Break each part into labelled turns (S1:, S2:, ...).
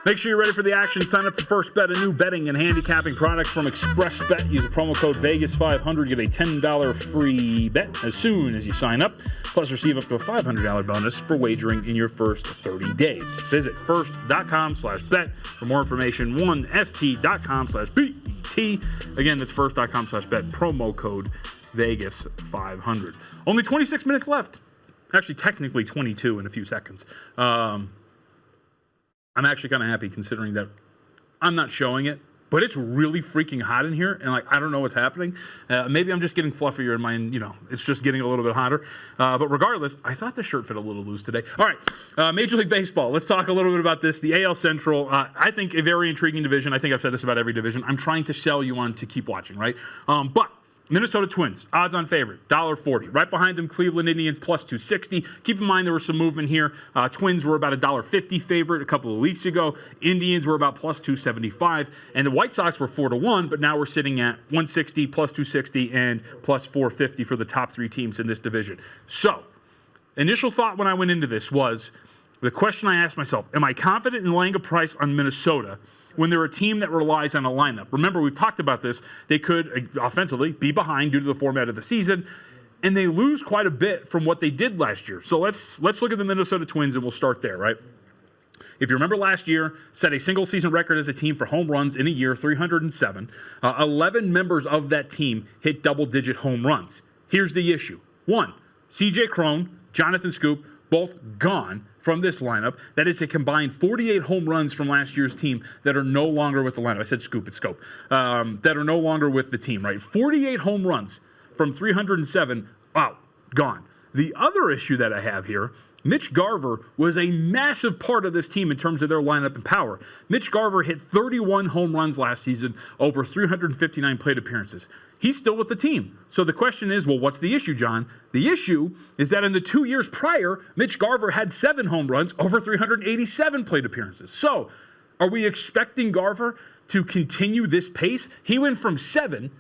S1: Make sure you're ready for the action. Sign up for First Bet, a new betting and handicapping product from ExpressBet. Use the promo code Vegas500. Get a $10 free bet as soon as you sign up. Plus, receive up to a $500 bonus for wagering in your first 30 days. Visit first.com/bet for more information. 1st.com/BET. Again, that's first.com/bet. Promo code Vegas500. Only 26 minutes left. Actually, technically 22 in a few seconds. I'm actually kind of happy considering that I'm not showing it, but it's really freaking hot in here, and I don't know what's happening. Maybe I'm just getting fluffier in my, it's just getting a little bit hotter. But regardless, I thought the shirt fit a little loose today. All right, Major League Baseball. Let's talk a little bit about this. The AL Central, I think a very intriguing division. I think I've said this about every division. I'm trying to sell you on to keep watching, right? But Minnesota Twins, odds-on favorite, $1.40. Right behind them, Cleveland Indians, plus 260. Keep in mind there was some movement here. Twins were about $1.50 favorite a couple of weeks ago. Indians were about plus 275. And the White Sox were 4-1, but now we're sitting at 160, plus 260, and plus 450 for the top three teams in this division. So, initial thought when I went into this was, the question I asked myself, am I confident in laying a price on Minnesota when they're a team that relies on a lineup? Remember, we've talked about this. They could, offensively, be behind due to the format of the season, and they lose quite a bit from what they did last year. So let's look at the Minnesota Twins, and we'll start there, right? If you remember last year, set a single-season record as a team for home runs in a year, 307. 11 members of that team hit double-digit home runs. Here's the issue. 1, C.J. Cron, Jonathan Scoop, both gone from this lineup. That is a combined 48 home runs from last year's team that are no longer with the lineup. I said Scoop, it's Scope. That are no longer with the team, right? 48 home runs from 307, out, gone. The other issue that I have here, Mitch Garver was a massive part of this team in terms of their lineup and power. Mitch Garver hit 31 home runs last season over 359 plate appearances. He's still with the team. So the question is, well, what's the issue, John? The issue is that in the 2 years prior, Mitch Garver had 7 home runs over 387 plate appearances. So are we expecting Garver to continue this pace? He went from 7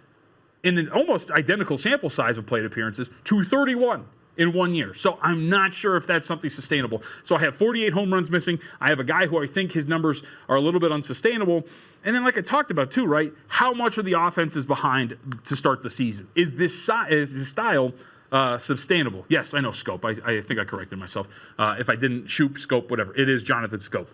S1: in an almost identical sample size of plate appearances to 31 in 1 year. So I'm not sure if that's something sustainable. So I have 48 home runs missing. I have a guy who I think his numbers are a little bit unsustainable. And then like I talked about too, right? How much of the offense is behind to start the season? Is this style sustainable? Yes, I know Scope. I think I corrected myself. If I didn't, Shoop, Scope, whatever. It is Jonathan Scope.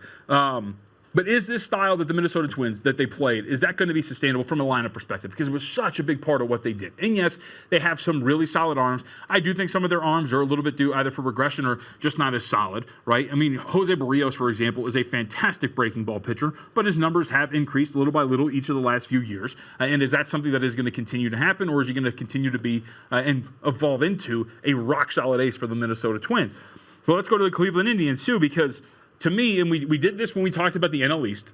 S1: But is this style that the Minnesota Twins, that they played, is that going to be sustainable from a lineup perspective? Because it was such a big part of what they did. And yes, they have some really solid arms. I do think some of their arms are a little bit due either for regression or just not as solid, right? I mean, Jose Barrios, for example, is a fantastic breaking ball pitcher, but his numbers have increased little by little each of the last few years. And is that something that is going to continue to happen, or is he going to continue to be and evolve into a rock-solid ace for the Minnesota Twins? Well, let's go to the Cleveland Indians, too, because to me, and we did this when we talked about the NL East,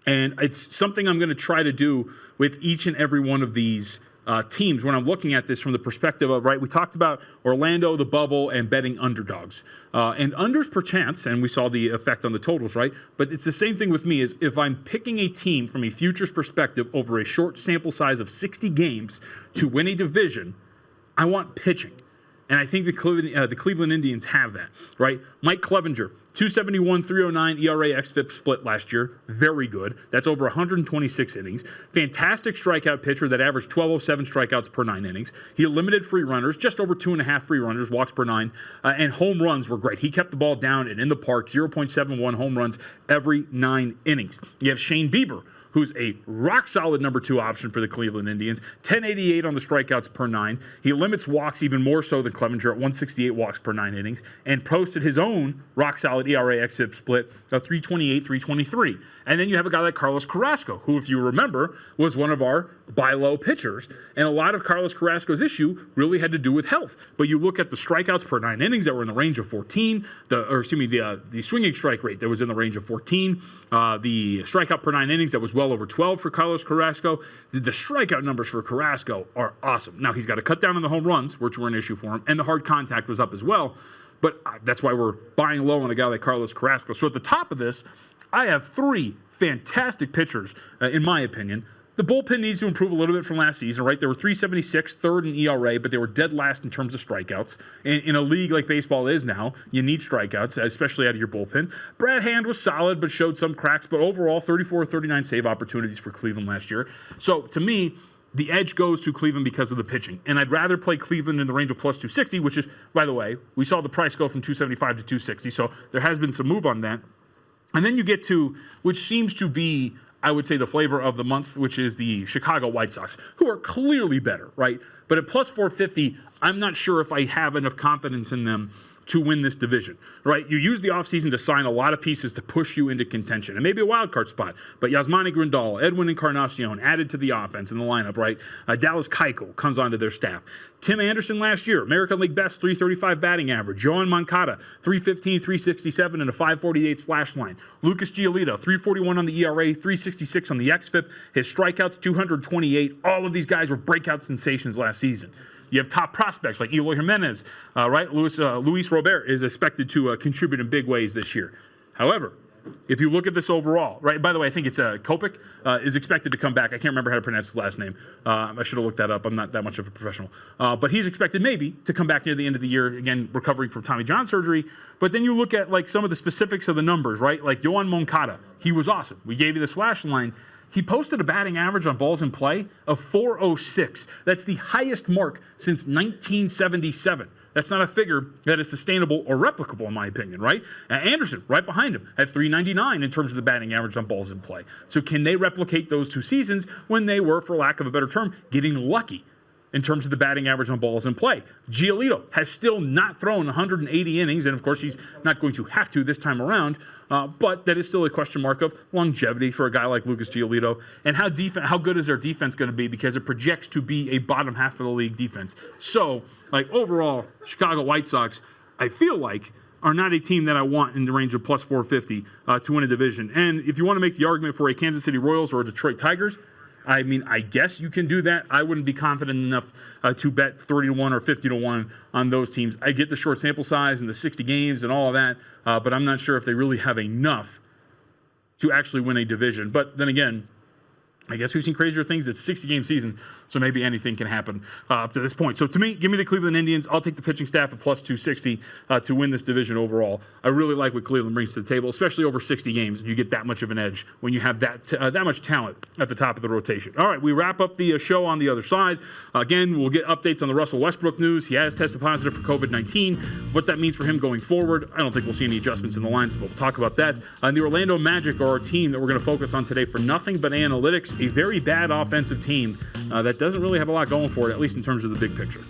S1: and it's something I'm going to try to do with each and every one of these teams when I'm looking at this from the perspective of, right, we talked about Orlando, the bubble, and betting underdogs. And unders per chance, and we saw the effect on the totals, right? But it's the same thing with me, is if I'm picking a team from a futures perspective over a short sample size of 60 games to win a division, I want pitching. And I think the Cleveland Indians have that, right? Mike Clevenger, 271, 309 ERA xFIP split last year. Very good. That's over 126 innings. Fantastic strikeout pitcher that averaged 1207 strikeouts per 9 innings. He eliminated free runners, just over 2.5 free runners, walks per 9, and home runs were great. He kept the ball down and in the park, 0.71 home runs every 9 innings. You have Shane Bieber, who's a rock-solid number 2 option for the Cleveland Indians. 1088 on the strikeouts per 9. He limits walks even more so than Clevenger at 168 walks per 9 innings, and posted his own rock-solid ERA xFIP split of 328, 323. And then you have a guy like Carlos Carrasco, who, if you remember, was one of our buy low pitchers. And a lot of Carlos Carrasco's issue really had to do with health. But you look at the strikeouts per 9 innings that were in the range of 14, the swinging strike rate that was in the range of 14, the strikeout per 9 innings that was well over 12 for Carlos Carrasco. The strikeout numbers for Carrasco are awesome. Now, he's got to cut down on the home runs, which were an issue for him, and the hard contact was up as well. But that's why we're buying low on a guy like Carlos Carrasco. So at the top of this, I have 3 fantastic pitchers, in my opinion. the bullpen needs to improve a little bit from last season, right? They were 376, third in ERA, but they were dead last in terms of strikeouts. In a league like baseball is now, you need strikeouts, especially out of your bullpen. Brad Hand was solid, but showed some cracks. But overall, 34, 39 save opportunities for Cleveland last year. So to me, the edge goes to Cleveland because of the pitching. And I'd rather play Cleveland in the range of plus 260, which is, by the way, we saw the price go from 275 to 260. So there has been some move on that. And then you get to, which seems to be, I would say, the flavor of the month, which is the Chicago White Sox, who are clearly better, right? But at plus 450, I'm not sure if I have enough confidence in them to win this division, right? You use the offseason to sign a lot of pieces to push you into contention and maybe a wild card spot. But Yasmani Grandal, Edwin Encarnacion added to the offense in the lineup, right? Dallas Keuchel comes onto their staff. Tim Anderson last year, American League best, 335 batting average. Yohan Moncada, 315, 367, and a 548 slash line. Lucas Giolito, 341 on the ERA, 366 on the xFIP. His strikeouts, 228. All of these guys were breakout sensations last season. You have top prospects like Eloy Jimenez, right? Luis Robert is expected to contribute in big ways this year. However, if you look at this overall, right? By the way, I think it's Kopech is expected to come back. I can't remember how to pronounce his last name. I should have looked that up. I'm not that much of a professional. But he's expected maybe to come back near the end of the year, again, recovering from Tommy John surgery. But then you look at like some of the specifics of the numbers, right? Like Yohan Moncada, he was awesome. We gave you the slash line. He posted a batting average on balls in play of 406. That's the highest mark since 1977. That's not a figure that is sustainable or replicable, in my opinion, right? Anderson, right behind him, at 399 in terms of the batting average on balls in play. So can they replicate those two seasons when they were, for lack of a better term, getting lucky in terms of the batting average on balls in play? Giolito has still not thrown 180 innings, and of course he's not going to have to this time around, but that is still a question mark of longevity for a guy like Lucas Giolito, and how good is their defense going to be, because it projects to be a bottom half of the league defense. So, like overall, Chicago White Sox, I feel like, are not a team that I want in the range of plus 450 to win a division. And if you want to make the argument for a Kansas City Royals or a Detroit Tigers, I mean, I guess you can do that. I wouldn't be confident enough to bet 30-1 or 50-1 on those teams. I get the short sample size and the 60 games and all of that, but I'm not sure if they really have enough to actually win a division. But then again, I guess we've seen crazier things. It's a 60-game season, so maybe anything can happen up to this point. So to me, give me the Cleveland Indians. I'll take the pitching staff at plus 260 to win this division overall. I really like what Cleveland brings to the table, especially over 60 games. You get that much of an edge when you have that much talent at the top of the rotation. All right, we wrap up the show on the other side. Again, we'll get updates on the Russell Westbrook news. He has tested positive for COVID-19. What that means for him going forward, I don't think we'll see any adjustments in the lines, but we'll talk about that. And the Orlando Magic are our team that we're going to focus on today for nothing but analytics. A very bad offensive team that doesn't really have a lot going for it, at least in terms of the big picture.